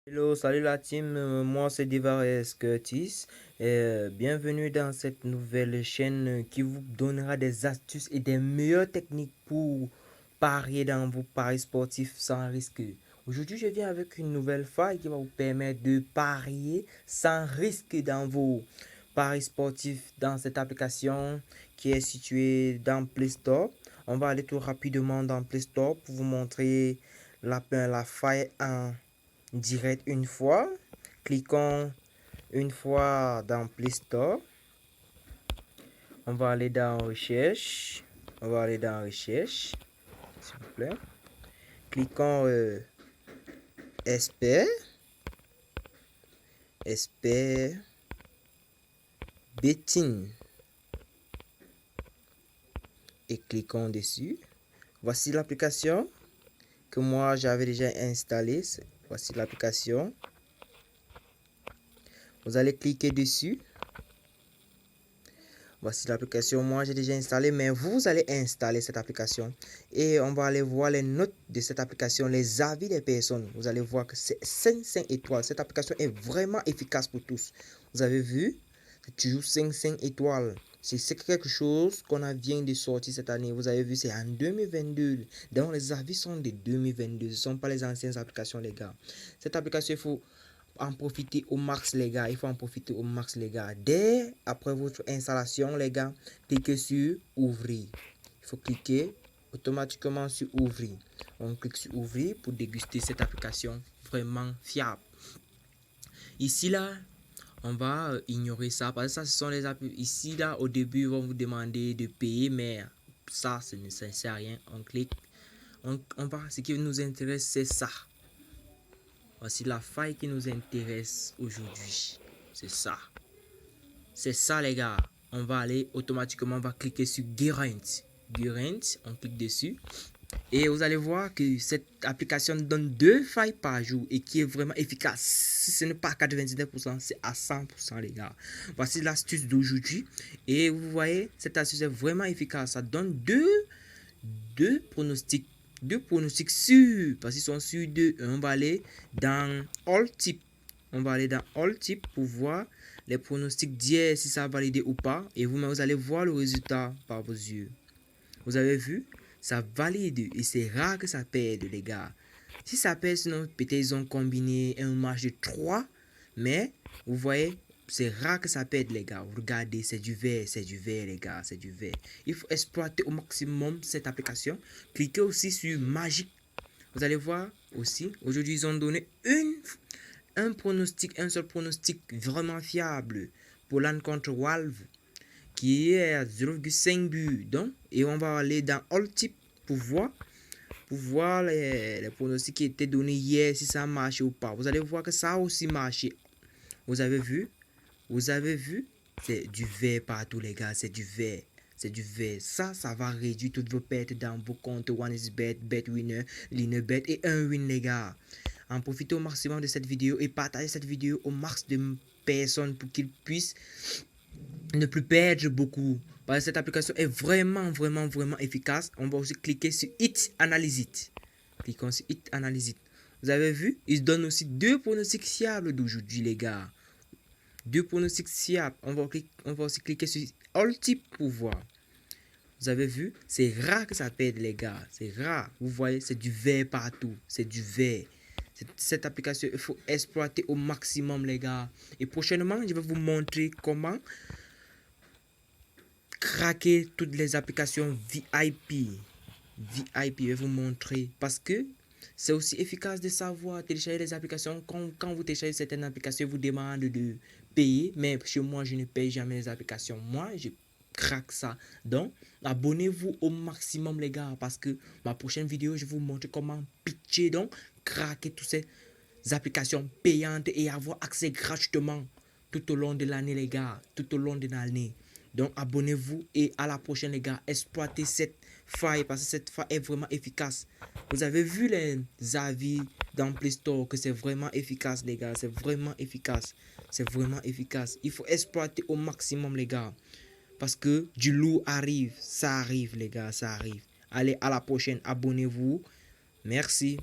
Hello, salut la team, moi c'est Divares Curtis et bienvenue dans cette nouvelle chaîne qui vous donnera des astuces et des meilleures techniques pour parier dans vos paris sportifs sans risque. Aujourd'hui, je viens avec une nouvelle faille qui va vous permettre de parier sans risque dans vos paris sportifs dans cette application qui est située dans Play Store. On va aller tout rapidement dans Play Store pour vous montrer la faille en direct une fois. Cliquons une fois dans Play Store. On va aller dans Recherche. On va aller dans Recherche, s'il vous plaît. Cliquons Expert. Expert Betting. Et cliquons dessus. Voici l'application que moi j'avais déjà installée. Voici l'application. Vous allez cliquer dessus. Voici l'application, moi j'ai déjà installé, mais vous allez installer cette application. Et on va aller voir les notes de cette application, les avis des personnes. Vous allez voir que c'est 5 étoiles. Cette application est vraiment efficace pour tous. Vous avez vu? C'est toujours 5 étoiles. C'est quelque chose qu'on vient de sortir cette année. Vous avez vu, c'est en 2022. Donc les avis sont de 2022. Ce ne sont pas les anciennes applications, les gars. Cette application, il faut en profiter au max, les gars. Il faut en profiter au max, les gars. Dès après votre installation, les gars, cliquez sur ouvrir. Il faut cliquer automatiquement sur ouvrir. On clique sur ouvrir pour déguster cette application vraiment fiable. Ici là, on va ignorer ça parce que ça, ce sont les applications. Ici là, au début, ils vont vous demander de payer, mais ça ne sert à rien. On clique. On va. Ce qui nous intéresse, c'est ça. Voici la faille qui nous intéresse aujourd'hui. C'est ça. C'est ça, les gars. On va aller automatiquement, on va cliquer sur Guarantee. Guarantee, on clique dessus. Et vous allez voir que cette application donne 2 failles par jour et qui est vraiment efficace. Si ce n'est pas à 99%, c'est à 100%, les gars. Voici l'astuce d'aujourd'hui. Et vous voyez, cette astuce est vraiment efficace. Ça donne deux pronostics. Deux pronostics sûrs, parce qu'ils sont sûrs de. On va aller dans All Tip. On va aller dans All Tip pour voir les pronostics d'hier, si ça a validé ou pas. Et vous allez voir le résultat par vos yeux. Vous avez vu? Ça valide. Et c'est rare que ça perde, les gars. Si ça perd, sinon peut-être ils ont combiné un match de 3. Mais vous voyez, c'est rare que ça perde, les gars. Regardez, c'est du vert, les gars, c'est du vert. Il faut exploiter au maximum cette application. Cliquez aussi sur Magic. Vous allez voir aussi, aujourd'hui, ils ont donné un seul pronostic vraiment fiable pour l'an contre Wolves, qui est à 0,5 buts. Donc, et on va aller dans All Tip pour voir les pronostics qui étaient donnés hier, si ça a marché ou pas. Vous allez voir que ça a aussi marché. Vous avez vu? Vous avez vu? C'est du vert partout, les gars. C'est du vert. C'est du vert. Ça va réduire toutes vos pertes dans vos comptes OneXBet, BetWinner, LineBet et un win, les gars. En profitez au maximum de cette vidéo et partagez cette vidéo au max de personnes pour qu'ils puissent ne plus perdre beaucoup. Parce que cette application est vraiment efficace. On va aussi cliquer sur It Analyse It. Cliquons sur It Analyse It. Vous avez vu? Ils donnent aussi 2 pronostics fiables d'aujourd'hui, les gars. 2 pronostics fiables. On va aussi cliquer sur All Tip pour voir. Vous avez vu? C'est rare que ça perde, les gars. C'est rare. Vous voyez, c'est du vert partout. C'est du vert. Cette application, il faut exploiter au maximum, les gars. Et prochainement, je vais vous montrer comment craquer toutes les applications VIP. Je vais vous montrer. Parce que c'est aussi efficace de savoir télécharger les applications. Quand vous téléchargez certaines applications, vous demande de payer. Mais chez moi, je ne paye jamais les applications. Moi, je craque ça. Donc, abonnez-vous au maximum, les gars. Parce que ma prochaine vidéo, je vais vous montrer comment pitcher, donc craquer toutes ces applications payantes et avoir accès gratuitement tout au long de l'année, les gars. Tout au long de l'année. Donc, abonnez-vous et à la prochaine, les gars. Exploitez cette faille parce que cette faille est vraiment efficace. Vous avez vu les avis dans Play Store que c'est vraiment efficace, les gars. C'est vraiment efficace. C'est vraiment efficace. Il faut exploiter au maximum, les gars. Parce que du lourd arrive. Ça arrive, les gars. Ça arrive. Allez, à la prochaine. Abonnez-vous. Merci.